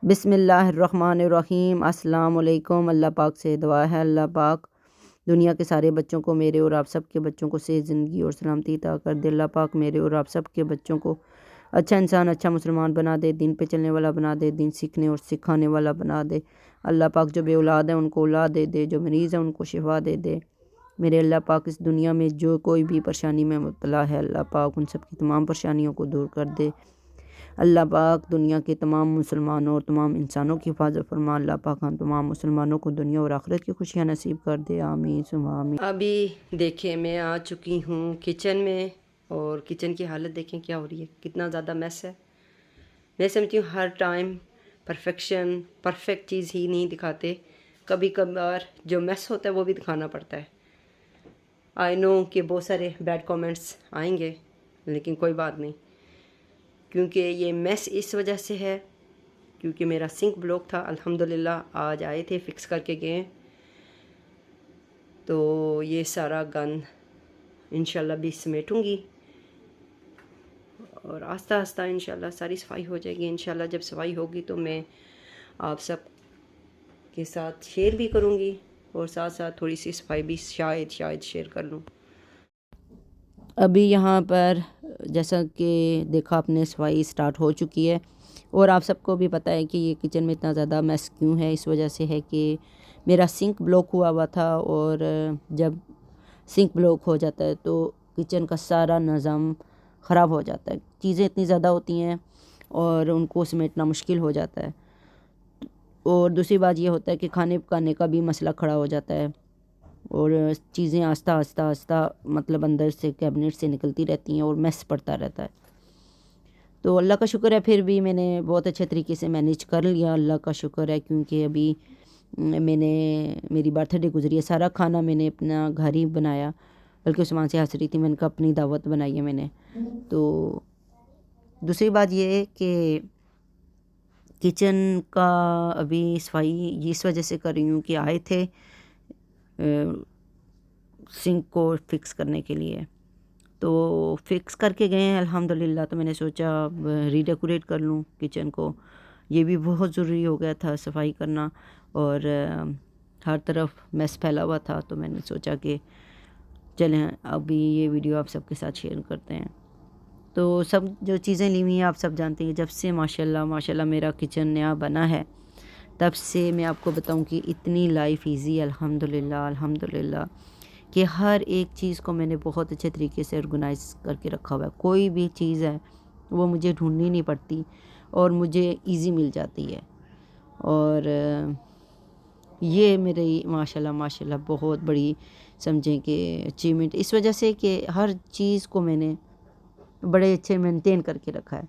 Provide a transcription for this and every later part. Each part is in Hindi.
बिस्मिल्लाहिर्रहमानिर्रहीम। अस्सलाम वालेकुम। अल्लाह पाक से दुआ है अल्लाह पाक दुनिया के सारे बच्चों को, मेरे और आप सब के बच्चों को सेहत ज़िंदगी और सलामती अता कर दे। अल्लाह पाक मेरे और आप सब के बच्चों को अच्छा इंसान, अच्छा मुसलमान बना दे, दिन पे चलने वाला बना दे, दिन सीखने और सिखाने वाला बना दे। अल्लाह पाक जो बे औलाद है उनको औलाद दे दे, जो मरीज़ है उनको शिफा दे दे। मेरे अल्लाह पाक इस दुनिया में जो कोई भी परेशानी में मुब्तला है, अल्लाह पाक उन सब की तमाम परेशानियों को दूर कर दे। अल्लाह पाक दुनिया के तमाम मुसलमानों और तमाम इंसानों की हिफाजत फरमा। अल्लाह पाक हम तमाम मुसलमानों को दुनिया और आखिरत की खुशियाँ नसीब कर दे। आमीन सुम्मा आमीन। अभी देखिए मैं आ चुकी हूँ किचन में, और किचन की हालत देखें क्या हो रही है, कितना ज़्यादा मैस है। मैं समझती हूँ हर टाइम परफेक्ट चीज़ ही नहीं दिखाते, कभी कभार जो मैस होता है वो भी दिखाना पड़ता है। आई नो कि बहुत सारे बैड कमेंट्स आएंगे, लेकिन कोई बात नहीं, क्योंकि ये मैस इस वजह से है क्योंकि मेरा सिंक ब्लॉक था। अल्हम्दुलिल्लाह आज आए थे, फिक्स करके गए। तो ये सारा गंद इंशाल्लाह भी समेटूँगी और आस्ता आस्ता इंशाल्लाह सारी सफाई हो जाएगी। इंशाल्लाह जब सफाई होगी तो मैं आप सब के साथ शेयर भी करूँगी, और साथ साथ थोड़ी सी सफाई भी शायद शेयर कर लूँ। अभी यहाँ पर जैसा कि देखा आपने, सफाई स्टार्ट हो चुकी है और आप सबको भी पता है कि ये किचन में इतना ज़्यादा मैस क्यों है। इस वजह से है कि मेरा सिंक ब्लॉक हुआ था, और जब सिंक ब्लॉक हो जाता है तो किचन का सारा निज़ाम ख़राब हो जाता है। चीज़ें इतनी ज़्यादा होती हैं और उनको समेटना मुश्किल हो जाता है। और दूसरी बात ये होता है कि खाने पकाने का भी मसला खड़ा हो जाता है और चीज़ें आस्ता आस्ता आस्ता मतलब अंदर से कैबिनेट से निकलती रहती हैं और मैस पड़ता रहता है। तो अल्लाह का शुक्र है, फिर भी मैंने बहुत अच्छे तरीके से मैनेज कर लिया। अल्लाह का शुक्र है, क्योंकि अभी मेरी बर्थडे गुजरी है, सारा खाना मैंने अपना घर ही बनाया। बल्कि उस्मान से हंस रही थी, मैंने कहा अपनी दावत बनाई है मैंने। तो दूसरी बात ये है कि किचन का अभी सफाई इस वजह से कर रही हूँ कि आए थे सिंक को फिक्स करने के लिए, तो फिक्स करके गए हैं अल्हम्दुलिल्लाह। तो मैंने सोचा रीडेकोरेट कर लूँ किचन को, ये भी बहुत ज़रूरी हो गया था सफाई करना, और हर तरफ मैस फैला हुआ था। तो मैंने सोचा कि चलें अभी ये वीडियो आप सबके साथ शेयर करते हैं। तो सब जो चीज़ें ली हुई हैं आप सब जानते हैं, जब से माशाल्लाह माशाल्लाह मेरा किचन नया बना है तब से मैं आपको बताऊं कि इतनी लाइफ इजी अल्हम्दुलिल्लाह अल्हम्दुलिल्लाह, कि हर एक चीज़ को मैंने बहुत अच्छे तरीके से ऑर्गेनाइज़ करके रखा हुआ है। कोई भी चीज़ है वो मुझे ढूंढनी नहीं पड़ती और मुझे इजी मिल जाती है। और ये मेरी माशाल्लाह माशाल्लाह बहुत बड़ी समझें कि अचीवमेंट इस वजह से कि हर चीज़ को मैंने बड़े अच्छे मेंटेन करके रखा है।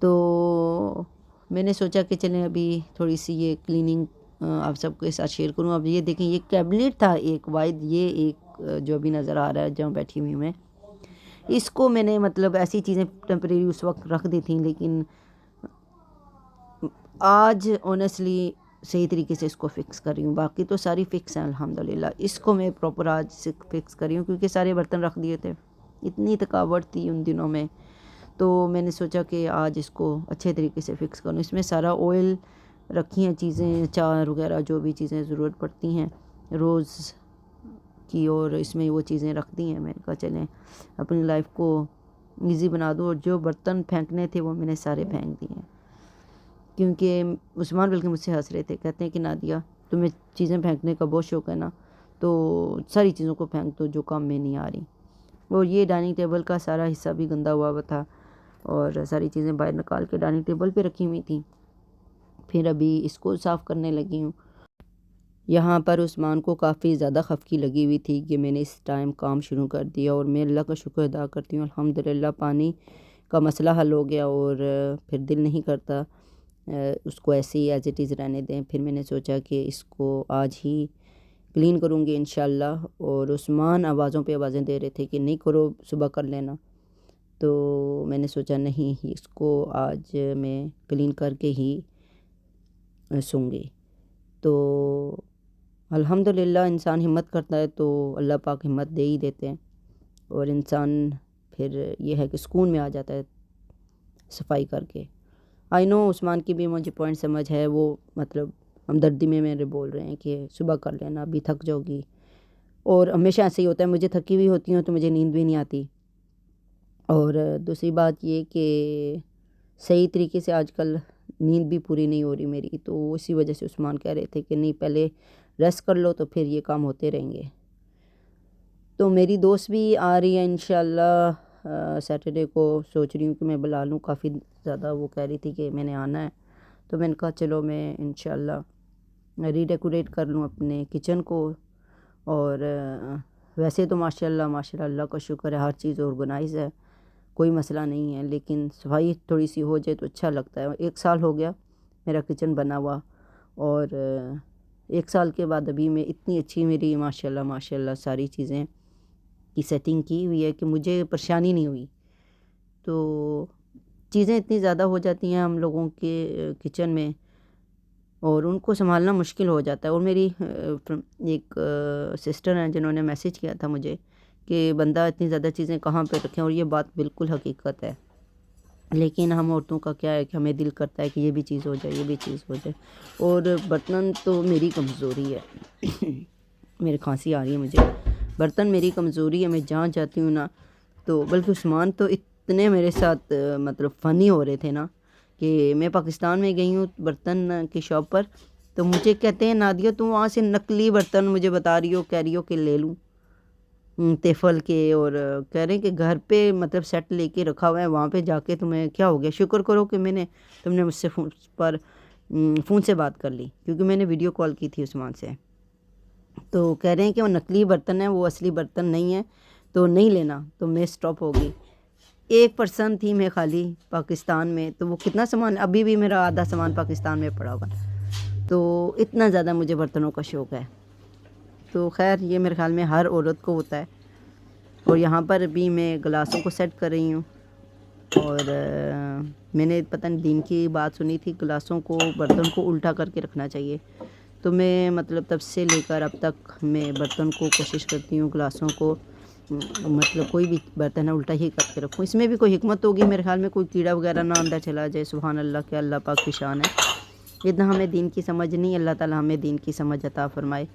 तो मैंने सोचा कि चलें अभी थोड़ी सी ये क्लीनिंग आप सबके साथ शेयर करूं। अब ये देखें, ये कैबिनेट था एक वाइड, ये एक जो अभी नज़र आ रहा है जहाँ बैठी हुई मैं, इसको मैंने मतलब ऐसी चीज़ें टेम्परेरी उस वक्त रख दी थी, लेकिन आज ऑनेस्टली सही तरीके से इसको फ़िक्स कर रही हूँ। बाकी तो सारी फ़िक्स हैं अल्हम्दुलिल्लाह, इसको मैं प्रॉपर आज से फ़िक्स कर रही हूँ क्योंकि सारे बर्तन रख दिए थे, इतनी थकावट थी उन दिनों में। तो मैंने सोचा कि आज इसको अच्छे तरीके से फ़िक्स करूँ। इसमें सारा ऑयल रखी हैं चीज़ें, अचार वगैरह जो भी चीज़ें ज़रूरत पड़ती हैं रोज़ की, और इसमें वो चीज़ें रख दी हैं। मैंने कहा चलें अपनी लाइफ को ईज़ी बना दूँ, और जो बर्तन फेंकने थे वो मैंने सारे फेंक दिए हैं। क्योंकि उस्मान बल्कि मुझसे हंस रहे थे, कहते हैं कि नादिया तुम्हें चीज़ें फेंकने का बहुत शौक़ है ना, तो सारी चीज़ों को फेंक दो जो काम में नहीं आ रही। और ये डाइनिंग टेबल का सारा हिस्सा भी गंदा हुआ था और सारी चीज़ें बाहर निकाल के डाइनिंग टेबल पे रखी हुई थी। फिर अभी इसको साफ़ करने लगी हूँ। यहाँ पर उस्मान को काफ़ी ज़्यादा खफकी लगी हुई थी कि मैंने इस टाइम काम शुरू कर दिया, और मैं अल्लाह का शुक्र अदा करती हूँ अल्हम्दुलिल्लाह पानी का मसला हल हो गया। और फिर दिल नहीं करता उसको ऐसे ही एज़ इट इज़ रहने दें। फिर मैंने सोचा कि इसको आज ही क्लीन करूँगी इंशाल्लाह। और उस्मान आवाज़ों पे आवाज़ें दे रहे थे कि नहीं करो, सुबह कर लेना। तो मैंने सोचा नहीं, इसको आज मैं क्लीन करके ही सूंगी। तो अल्हम्दुलिल्लाह इंसान हिम्मत करता है तो अल्लाह पाक हिम्मत दे ही देते हैं, और इंसान फिर ये है कि सुकून में आ जाता है सफाई करके। आई नो उस्मान की भी मुझे पॉइंट समझ है, वो मतलब हमदर्दी में मेरे बोल रहे हैं कि सुबह कर लेना, अभी थक जाओगी। और हमेशा ऐसे ही होता है, मुझे थकी हुई होती हूँ तो मुझे नींद भी नहीं आती। और दूसरी बात ये कि सही तरीके से आजकल नींद भी पूरी नहीं हो रही मेरी, तो इसी वजह से उस्मान कह रहे थे कि नहीं पहले रेस्ट कर लो तो फिर ये काम होते रहेंगे। तो मेरी दोस्त भी आ रही है इंशाल्लाह सैटरडे को, सोच रही हूँ कि मैं बुला लूँ, काफ़ी ज़्यादा वो कह रही थी कि मैंने आना है। तो मैंने कहा चलो मैं इंशाल्लाह रीडेकोरेट कर लूँ अपने किचन को। और वैसे तो माशाल्लाह माशाल्लाह अल्लाह का शुक्र है, हर चीज़ ऑर्गेनाइज़ है, कोई मसला नहीं है, लेकिन सफाई थोड़ी सी हो जाए तो अच्छा लगता है। 1 साल हो गया मेरा किचन बना हुआ, और 1 साल के बाद अभी मैं इतनी अच्छी मेरी माशाल्लाह माशाल्लाह सारी चीज़ें की सेटिंग की हुई है कि मुझे परेशानी नहीं हुई। तो चीज़ें इतनी ज़्यादा हो जाती हैं हम लोगों के किचन में, और उनको संभालना मुश्किल हो जाता है। और मेरी एक सिस्टर हैं जिन्होंने मैसेज किया था मुझे कि बंदा इतनी ज़्यादा चीज़ें कहाँ पे रखें, और ये बात बिल्कुल हकीकत है। लेकिन हम औरतों का क्या है कि हमें दिल करता है कि ये भी चीज़ हो जाए, ये भी चीज़ हो जाए। और बर्तन तो मेरी कमज़ोरी है मेरे खांसी आ रही है मुझे। बर्तन मेरी कमज़ोरी है, मैं जहाँ जाती हूँ ना, तो बल्कि उस्मान तो इतने मेरे साथ मतलब फ़नी हो रहे थे ना, कि मैं पाकिस्तान में गई हूँ बर्तन की शॉप पर, तो मुझे कहते हैं नादिया तुम वहाँ से नकली बर्तन मुझे बता रही हो, कह रही हो कि ले लूँ तेफल के, और कह रहे हैं कि घर पे मतलब सेट लेके रखा हुआ है, वहाँ पे जाके तुम्हें क्या हो गया, शुक्र करो कि तुमने मुझसे फ़ोन से बात कर ली, क्योंकि मैंने वीडियो कॉल की थी उस्मान से। तो कह रहे हैं कि वो नकली बर्तन है, वो असली बर्तन नहीं है, तो नहीं लेना, तो मैं स्टॉप हो गई। एक पर्सन थी मैं खाली पाकिस्तान में, तो वो कितना सामान, अभी भी मेरा आधा सामान पाकिस्तान में पड़ा हुआ, तो इतना ज़्यादा मुझे बर्तनों का शौक़ है। तो खैर ये मेरे ख्याल में हर औरत को होता है। और यहाँ पर भी मैं गिलासों को सेट कर रही हूँ, और मैंने पता नहीं दिन की बात सुनी थी, गिलासों को बर्तन को उल्टा करके रखना चाहिए। तो मैं मतलब तब से लेकर अब तक मैं बर्तन को कोशिश करती हूँ, गिलासों को मतलब कोई भी बर्तन है उल्टा ही करके रखूँ। इसमें भी कोई हिकमत होगी मेरे ख्याल में, कोई कीड़ा वगैरह ना अंदर चला जाए। सुभान अल्लाह के, अल्लाह पाक की शान है। इतना हमें दीन की समझ नहीं, अल्लाह ताला हमें दीन की समझ अता फ़रमाए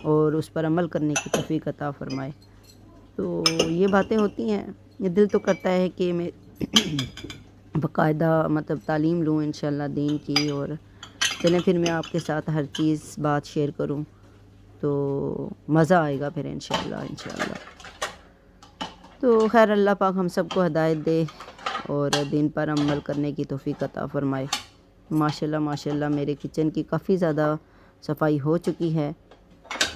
और उस पर अमल करने की तौफीक अता फ़रमाए। तो ये बातें होती हैं, ये दिल तो करता है कि मैं बाकायदा मतलब तालीम लूँ इंशाल्लाह दीन की, और चलें फिर मैं आपके साथ हर चीज़ बात शेयर करूँ तो मज़ा आएगा फिर इंशाल्लाह। तो खैर अल्लाह पाक हम सबको हिदायत दे और दीन पर अमल करने की तौफीक अता फ़रमाए। माशाल्लाह माशाल्लाह मेरे किचन की काफ़ी ज़्यादा सफाई हो चुकी है,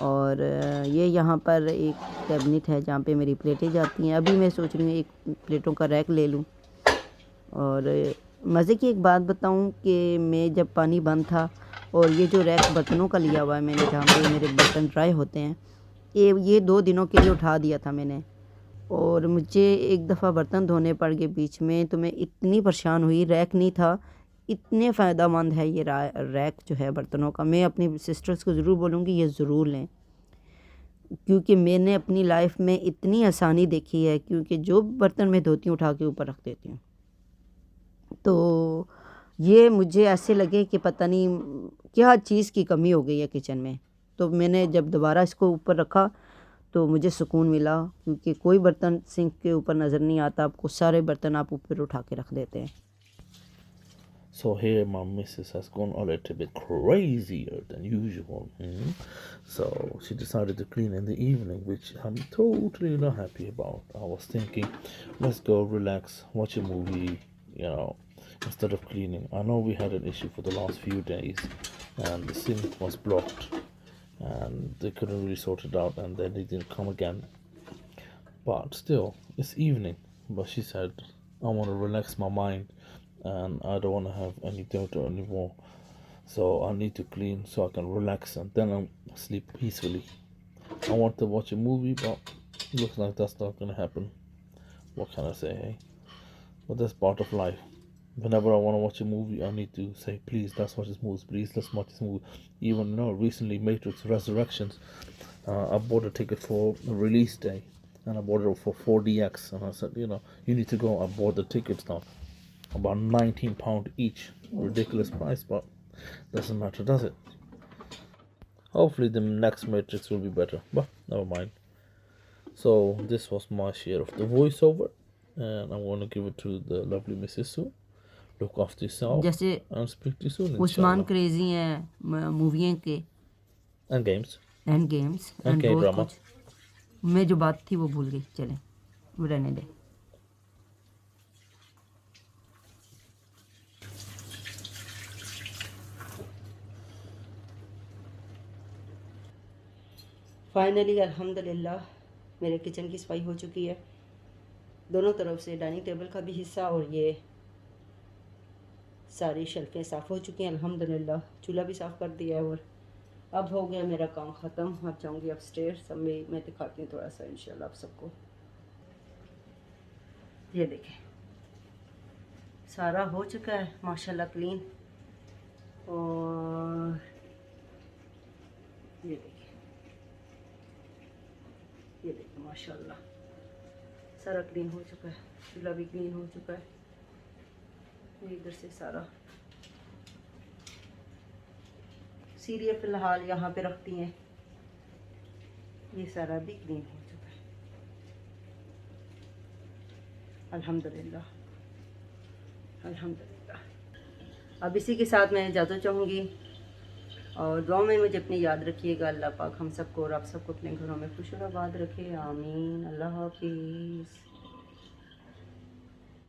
और ये यहाँ पर एक कैबिनेट है जहाँ पे मेरी प्लेटें जाती हैं। अभी मैं सोच रही हूँ एक प्लेटों का रैक ले लूँ। और मज़े की एक बात बताऊँ कि मैं जब पानी बंद था, और ये जो रैक बर्तनों का लिया हुआ है मैंने, जहाँ पे मेरे बर्तन ड्राई होते हैं, ये 2 दिनों के लिए उठा दिया था मैंने, और मुझे एक दफ़ा बर्तन धोने पड़ गए बीच में, तो मैं इतनी परेशान हुई। रैक नहीं था, इतने फ़ायदेमंद है ये रैक जो है बर्तनों का। मैं अपनी सिस्टर्स को ज़रूर बोलूँगी ये ज़रूर लें, क्योंकि मैंने अपनी लाइफ में इतनी आसानी देखी है, क्योंकि जो बर्तन मैं धोती हूँ उठा के ऊपर रख देती हूँ। तो ये मुझे ऐसे लगे कि पता नहीं क्या चीज़ की कमी हो गई है किचन में। तो मैंने जब दोबारा इसको ऊपर रखा तो मुझे सुकून मिला, क्योंकि कोई बर्तन सिंक के ऊपर नज़र नहीं आता आपको, सारे बर्तन आप ऊपर उठा के रख देते हैं। So here my missus has gone a little bit crazier than usual. So she decided to clean in the evening, which I'm totally not happy about. I was thinking, let's go relax, watch a movie, instead of cleaning. I know we had an issue for the last few days, and the sink was blocked, and they couldn't really sort it out, and then they didn't come again. But still, it's evening. But she said, I want to relax my mind, and I don't want to have any dirt anymore. So I need to clean so I can relax, and then I'll sleep peacefully. I want to watch a movie, but looks like that's not going to happen. What can I say, hey? But that's part of life. Whenever I want to watch a movie, I need to say, please, let's watch this movie. Please, let's watch this movie. Even recently, Matrix Resurrections, I bought a ticket for the release day, and I bought it for 4DX. And I said, you need to go. I bought the tickets now, about £19 each. ridiculous price, but doesn't matter, does it? Hopefully the next Matrix will be better, but never mind. So this was my share of the voiceover, and I'm going to give it to the lovely Mrs. Sue. Look after yourself जैसे and speak to you soon, Usman inshallah. Crazy हैं मूवियों के And games. And games And and बहुत K-drama. कुछ। मैं जो बात थी वो भूल गई, चले वो रहने दे। फाइनली अल्हम्दुलिल्लाह मेरे किचन की सफाई हो चुकी है, दोनों तरफ से डाइनिंग टेबल का भी हिस्सा और ये सारी शेल्फें साफ़ हो चुकी हैं अल्हम्दुलिल्लाह। चूल्हा भी साफ़ कर दिया है और अब हो गया मेरा काम ख़त्म। अब जाऊँगी अपस्टेयर्स, सब मैं दिखाती हूँ थोड़ा सा इंशाल्लाह आप सबको। ये देखें सारा हो चुका है माशाल्लाह क्लीन, और ये देखिए माशाल्लाह सारा क्लीन हो चुका है, चूल्हा भी क्लीन हो चुका है। ये इधर से सारा सीरियल फ़िलहाल यहाँ पे रखती हैं, ये सारा भी क्लीन हो चुका है अल्हम्दुलिल्लाह अल्हम्दुलिल्लाह। अब इसी के साथ मैं इजाज़त चाहूँगी, और दुआ में मुझे अपनी याद रखिएगा। अल्लाह पाक हम सबको और आप सबको अपने घरों में खुश और आबाद रखे, आमीन। अल्लाह हाफिज़।